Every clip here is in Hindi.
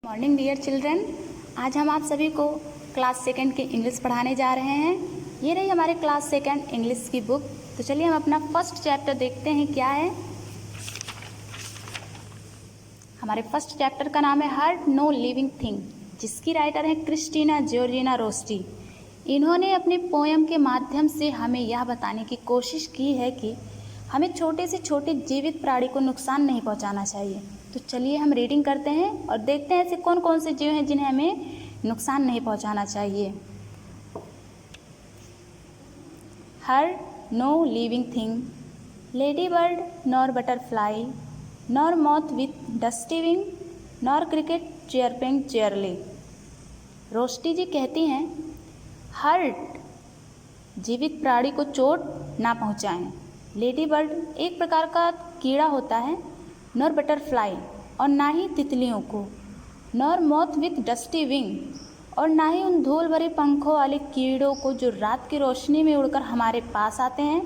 मॉर्निंग डियर चिल्ड्रन, आज हम आप सभी को क्लास सेकंड की इंग्लिश पढ़ाने जा रहे हैं। ये रही हमारे क्लास सेकंड इंग्लिश की बुक। तो चलिए हम अपना फर्स्ट चैप्टर देखते हैं क्या है। हमारे फर्स्ट चैप्टर का नाम है हर्ट नो लिविंग थिंग, जिसकी राइटर है क्रिस्टीना जॉर्जिना रोस्टी। इन्होंने अपने पोएम के माध्यम से हमें यह बताने की कोशिश की है कि हमें छोटे से छोटे जीवित प्राणी को नुकसान नहीं पहुंचाना चाहिए। तो चलिए हम रीडिंग करते हैं और देखते हैं ऐसे कौन कौन से जीव हैं जिन्हें हमें नुकसान नहीं पहुंचाना चाहिए। Hurt no living thing, ladybird nor butterfly, nor moth with dusty wing, nor cricket chirping cheerily. Rossetti ji कहती हैं हर्ट जीवित प्राणी को चोट ना पहुंचाएं। लेडी बर्ड एक प्रकार का कीड़ा होता है, नॉर बटरफ्लाई और ना ही तितलियों को, nor moth with dusty wing और ना ही उन धूल भरे पंखों वाले कीड़ों को जो रात की रोशनी में उड़कर हमारे पास आते हैं,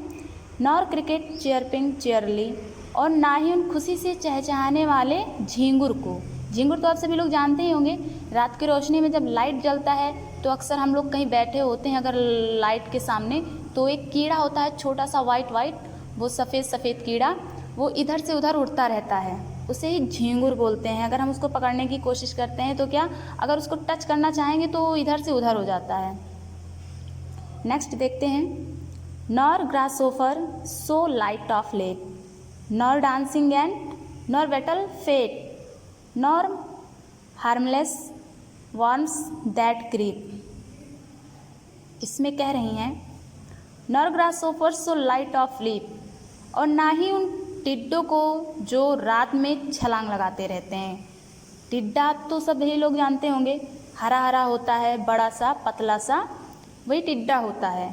नॉर क्रिकेट चेयरपिंग चेयरली और ना ही उन खुशी से चहचहाने वाले झींगुर को। झींगुर तो आप सभी लोग जानते ही होंगे, रात की रोशनी में जब लाइट जलता है तो अक्सर हम लोग कहीं बैठे होते हैं अगर लाइट के सामने, तो एक कीड़ा होता है छोटा सा वाइट, वो सफ़ेद कीड़ा, वो इधर से उधर उड़ता रहता है, उसे ही झींगुर बोलते हैं। अगर हम उसको पकड़ने की कोशिश करते हैं तो क्या, अगर उसको टच करना चाहेंगे तो इधर से उधर हो जाता है। नेक्स्ट देखते हैं, nor grasshopper so light of leg, nor dancing ant, nor beetle fat, nor harmless worms that creep. इसमें कह रही हैं nor grasshopper so light of leap, और ना ही उन टिड्डों को जो रात में छलांग लगाते रहते हैं। टिड्डा तो सभी लोग जानते होंगे, हरा हरा होता है, बड़ा सा पतला सा, वही टिड्डा होता है।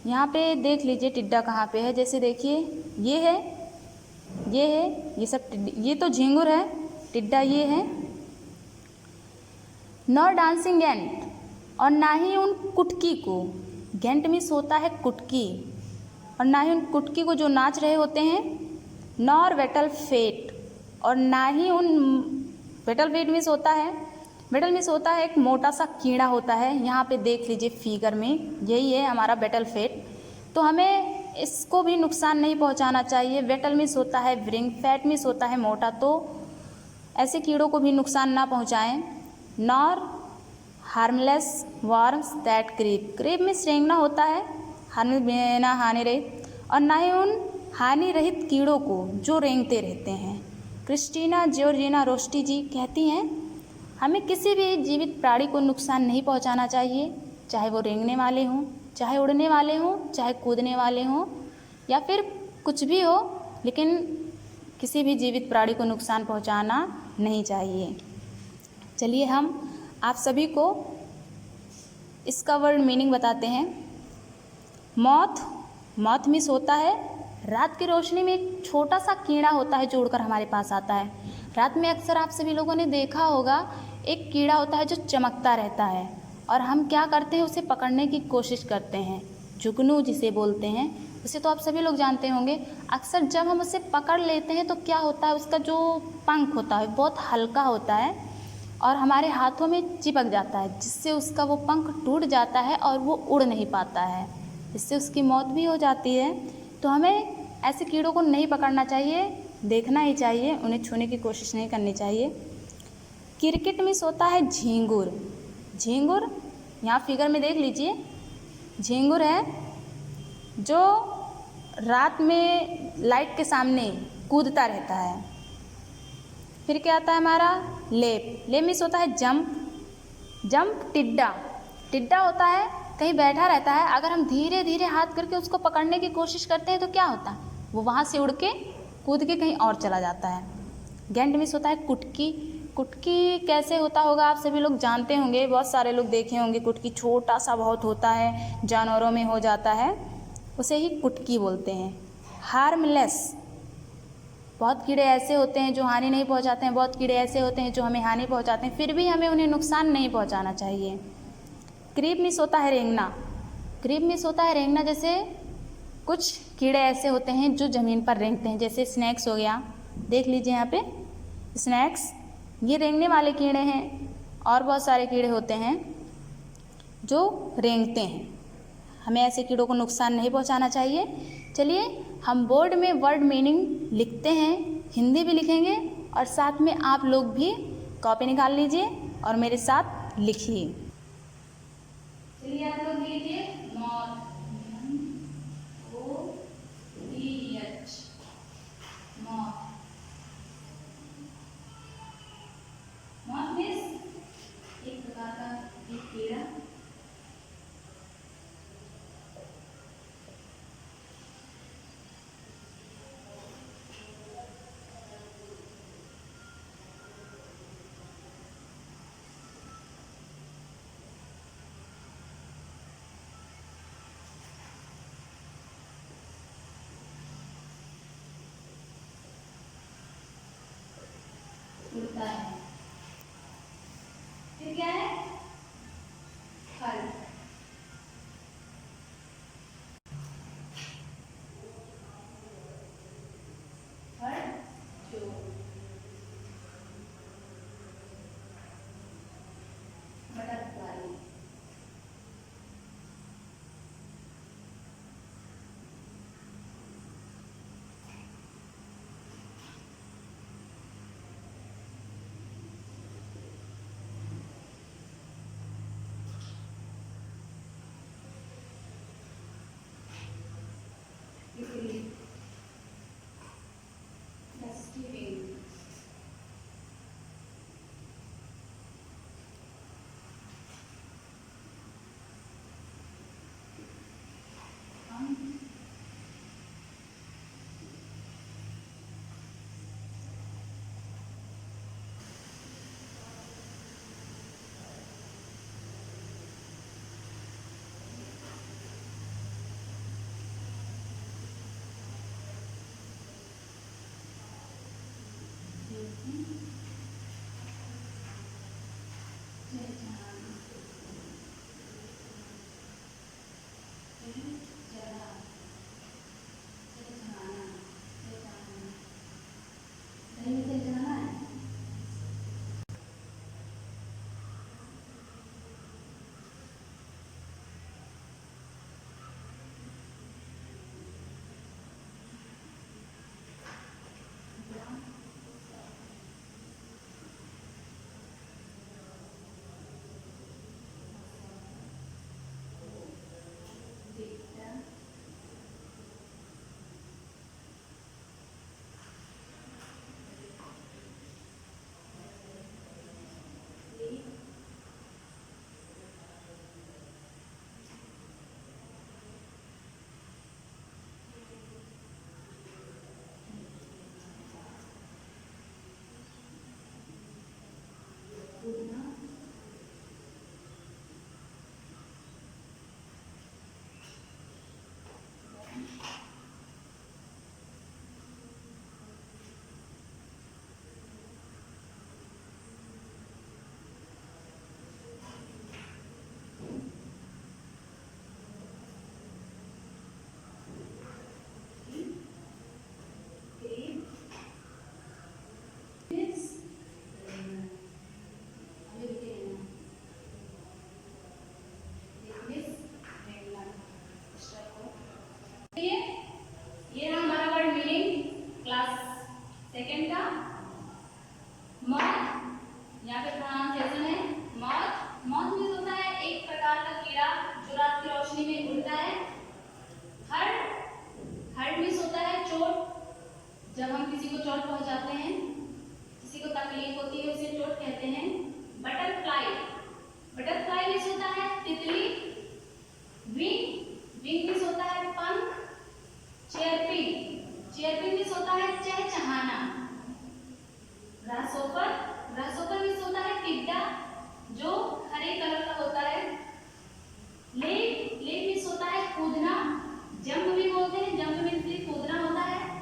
यहाँ पे देख लीजिए टिड्डा कहाँ पे है, जैसे देखिए ये है, ये सब ये तो झींगुर है, टिड्डा ये है। नॉर डांसिंग एंट, और ना ही उन कुटकी को, गेंट मिस होता है कुटकी, और ना ही उन कुटकी को जो नाच रहे होते हैं। नॉर वेटल फेट, और ना ही उन वेटल फेट मिस होता है, बेटल मिस होता है एक मोटा सा कीड़ा होता है। यहाँ पे देख लीजिए फिगर में, यही है हमारा बेटल फेट। तो हमें इसको भी नुकसान नहीं पहुँचाना चाहिए। वेटल मिस होता है व्रिंग, फैट मिस होता है मोटा, तो ऐसे कीड़ों को भी नुकसान ना पहुँचाएँ। Nor harmless worms that creep, creep में रेंगना होता है, ना हानि रहित, और ना ही उन हानि रहित कीड़ों को जो रेंगते रहते हैं। क्रिस्टीना जॉर्जिना रोस्टी जी कहती हैं हमें किसी भी जीवित प्राणी को नुकसान नहीं पहुंचाना चाहिए, चाहे वो रेंगने वाले हों, चाहे उड़ने वाले हों, चाहे कूदने वाले हों, या फिर कुछ भी हो, लेकिन किसी भी जीवित प्राणी को नुकसान पहुंचाना नहीं चाहिए। चलिए हम आप सभी को इसका वर्ड मीनिंग बताते हैं। मॉथ मिस होता है रात की रोशनी में एक छोटा सा कीड़ा होता है जो उड़कर हमारे पास आता है। रात में अक्सर आप सभी लोगों ने देखा होगा एक कीड़ा होता है जो चमकता रहता है, और हम क्या करते हैं, उसे पकड़ने की कोशिश करते हैं, जुगनू जिसे बोलते हैं, उसे तो आप सभी लोग जानते होंगे। अक्सर जब हम उसे पकड़ लेते हैं तो क्या होता है, उसका जो पंख होता है बहुत हल्का होता है और हमारे हाथों में चिपक जाता है, जिससे उसका वो पंख टूट जाता है और वो उड़ नहीं पाता है, इससे उसकी मौत भी हो जाती है। तो हमें ऐसे कीड़ों को नहीं पकड़ना चाहिए, देखना ही चाहिए, उन्हें छूने की कोशिश नहीं करनी चाहिए। क्रिकेट मिस होता है झींगुर, झींगुर यहाँ फिगर में देख लीजिए, झींगुर है जो रात में लाइट के सामने कूदता रहता है। फिर क्या आता है हमारा लेप मिस होता है जंप टिड्डा होता है कहीं बैठा रहता है, अगर हम धीरे धीरे हाथ करके उसको पकड़ने की कोशिश करते हैं तो क्या होता है, वो वहाँ से उड़ के कूद के कहीं और चला जाता है। गेंट मिस होता है कुटकी कैसे होता होगा आप सभी लोग जानते होंगे, बहुत सारे लोग देखे होंगे। कुटकी छोटा सा बहुत होता है, जानवरों में हो जाता है, उसे ही कुटकी बोलते हैं। हार्मलेस, बहुत कीड़े ऐसे होते हैं जो हानि नहीं पहुंचाते हैं, बहुत कीड़े ऐसे होते हैं जो हमें हानि पहुंचाते हैं, फिर भी हमें उन्हें नुकसान नहीं पहुंचाना चाहिए। क्रीप मिस होता है रेंगना, जैसे कुछ कीड़े ऐसे होते हैं जो ज़मीन पर रेंगते हैं, जैसे स्नैक्स हो गया, देख लीजिए यहाँ पे स्नैक्स, ये रेंगने वाले कीड़े हैं। और बहुत सारे कीड़े होते हैं जो रेंगते हैं। हमें ऐसे कीड़ों को नुकसान नहीं पहुंचाना चाहिए। चलिए हम बोर्ड में वर्ड मीनिंग लिखते हैं, हिंदी भी लिखेंगे और साथ में आप लोग भी कॉपी निकाल लीजिए और मेरे साथ लिखिए। चलिए आप लोग लीजिए moth, MOTH, moth. Moth means एक प्रकार का एक कीड़ा। उड़ता है। फिर क्या है? फल। फल जो बटरफ्लाई। तितली। डस्टबिन। ये हमारा वर्ड मीनिंग क्लास सेकेंड का। मॉथ, यहाँ पे प्रोनाउंसिएशन है मॉथ। मॉथ मीन्स होता है एक प्रकार का कीड़ा जो रात की रोशनी में उड़ता है। हर्ट, हर्ट मीन्स होता है चोट। जब हम किसी को चोट पहुंचाते हैं, किसी को तकलीफ होती है, उसे चोट कहते हैं। बटरफ्लाई, बटरफ्लाई मीन्स होता है तितली। विंग, विंग मीन्स होता है पंख। चेयरपिंग, चेयरपिंग मीन्स होता है चहचहाना। ग्रासहोपर, ग्रासहोपर मीन्स होता है टिड्डा जो हरे कलर का होता है। लेप, लेप मीन्स होता है कूदना। जंप भी बोलते हैं, जंप मीन्स कूदना होता है।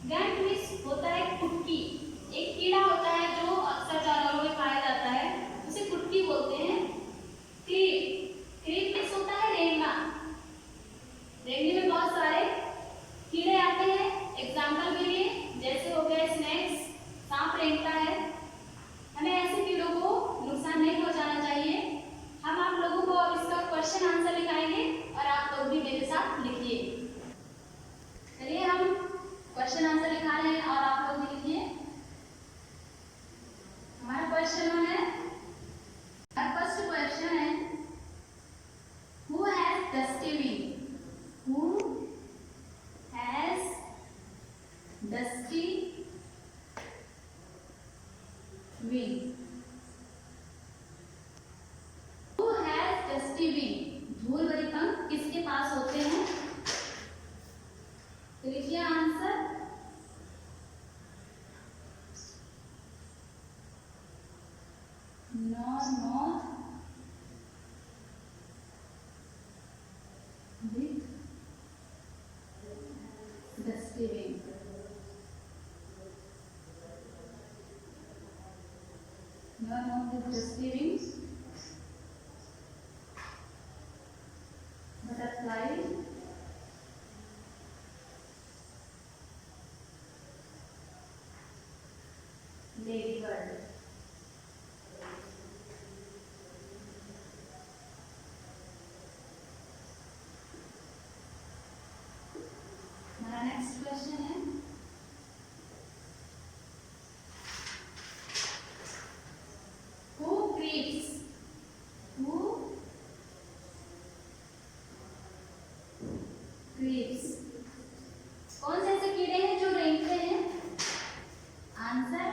गैंट मीन्स होता है कुटकी। nor moth with dusty wing. Nor moth with dusty wings. Butterfly. Ladybird. हमारा नेक्स्ट क्वेश्चन है who creeps कौन से ऐसे कीड़े हैं जो रेंगते हैं? Answer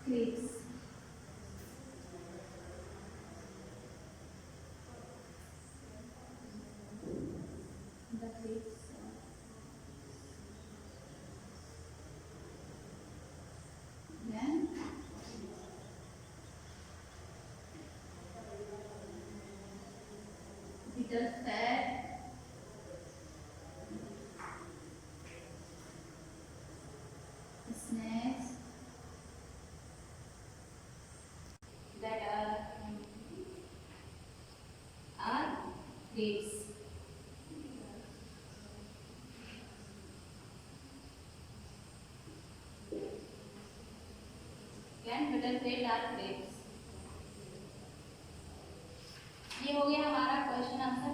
creeps. The creeps. Then bitter fat, snakes that are creeps. Can bitter fat are creeps. ये हो गया हमारा question answer.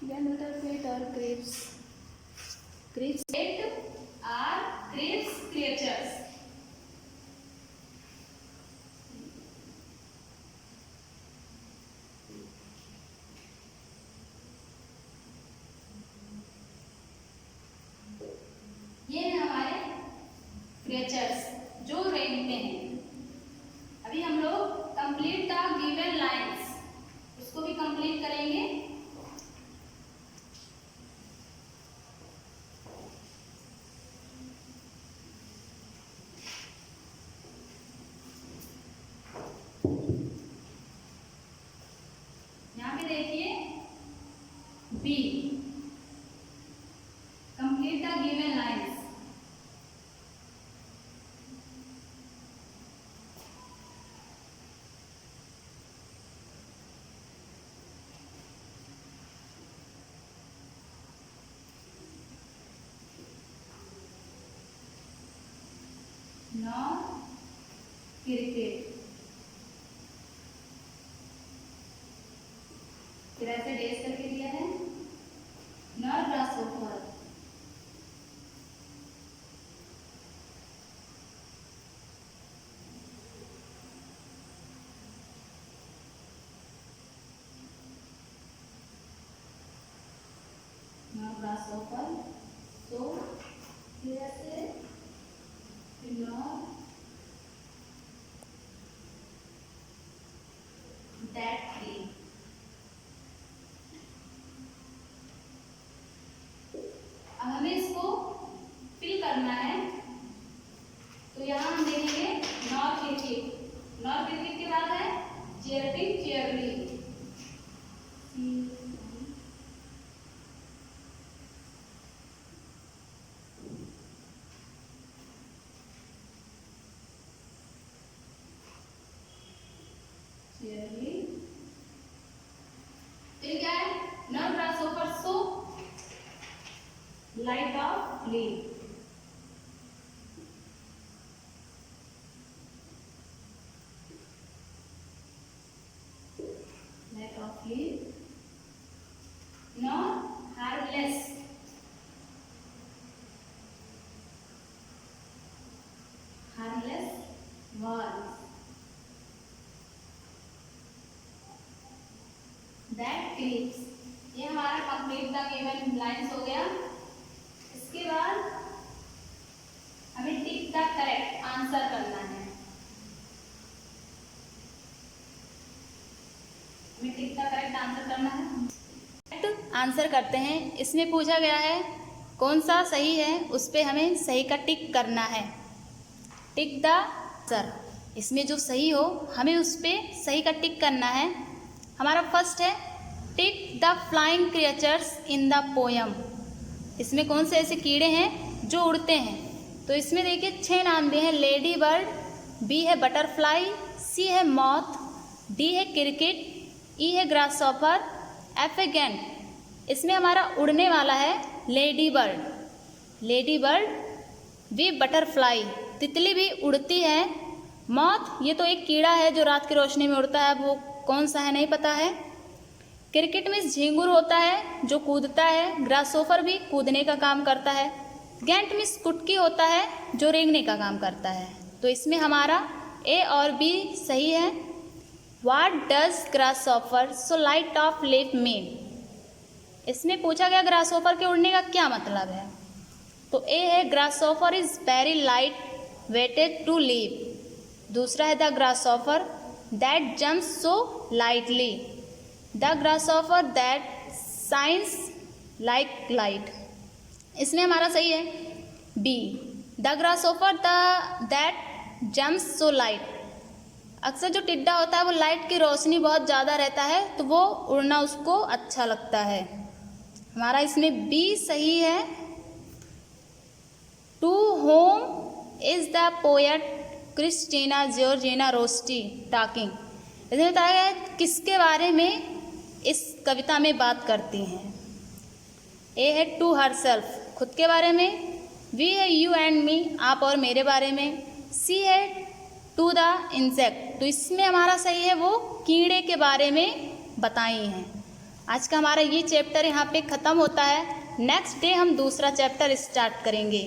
Then bitter fat are creeps. Creeps are creeps creatures. ये हैं हमारे क्रिएचर्स जो रेंगते हैं. अभी हम लोग कंप्लीट द गिवन लाइंस उसको भी कंप्लीट करेंगे. यहाँ पे देखिए B complete the given lines. Nor cricket. फिर ऐसे डेस करके दिया है. Nor grasshopper. Nor grasshopper. तो फिर ऐसे नॉर that tree. अब हमें इसको फिल करना है. तो यहाँ हम देखेंगे नॉर क्रिकेट. नॉर क्रिकेट के बाद है चेयरपिंग चेयरली. चेयरली. फिर क्या है nor grasshopper so light of leave. Light of leave. Nor harmless. Harmless worms. That creeps. ये हमारा कंप्लीट द गिवन लाइंस हो गया. इसके बाद हमें टिक द करेक्ट आंसर करना है. हमें टिक द करेक्ट आंसर करना है. आंसर करते हैं। इसमें पूछा गया है कौन सा सही है, उस पर हमें सही का टिक करना है। टिक द आंसर, इसमें जो सही हो हमें उस पर सही का टिक करना है। हमारा फर्स्ट है tick the flying creatures in the poem. इसमें कौन से ऐसे कीड़े हैं जो उड़ते हैं? तो इसमें देखिए 6 नाम दिए हैं। लेडी बर्ड, बी है बटरफ्लाई, सी है मॉथ, डी है क्रिकेट, ई है ग्रासहॉपर, एफ है गैंट। इसमें हमारा उड़ने वाला है lady bird. Lady bird, B butterfly, तितली भी उड़ती है। मॉथ, ये तो एक कीड़ा है जो रात की रोशनी में उड़ता है, वो कौन सा है नहीं पता है। क्रिकेट में झींगुर होता है जो कूदता है। ग्रासहॉपर भी कूदने का काम करता है। गैंट में कुटकी होता है जो रेंगने का काम करता है। तो इसमें हमारा ए और बी सही है। What does grasshopper so light of live mean? इसमें पूछा गया ग्रासहॉपर के उड़ने का क्या मतलब है। तो ए है grasshopper is very light weighted to live. दूसरा है the grasshopper that jumps so lightly. The grasshopper that shines like light. इसमें हमारा सही है B, the grasshopper that jumps so light. अक्सर जो टिड्डा होता है वो लाइट की रोशनी बहुत ज़्यादा रहता है तो वो उड़ना उसको अच्छा लगता है। हमारा इसमें बी सही है। To whom is the poet Christina Georgina Rossetti talking? इसमें बताया गया है किसके बारे में इस कविता में बात करती हैं। ए है टू हरसेल्फ, खुद के बारे में। बी है यू एंड मी, आप और मेरे बारे में। सी है टू द इंसेक्ट, तो इसमें हमारा सही है वो कीड़े के बारे में बताई हैं। आज का हमारा ये चैप्टर यहाँ पे ख़त्म होता है। नेक्स्ट डे हम दूसरा चैप्टर स्टार्ट करेंगे।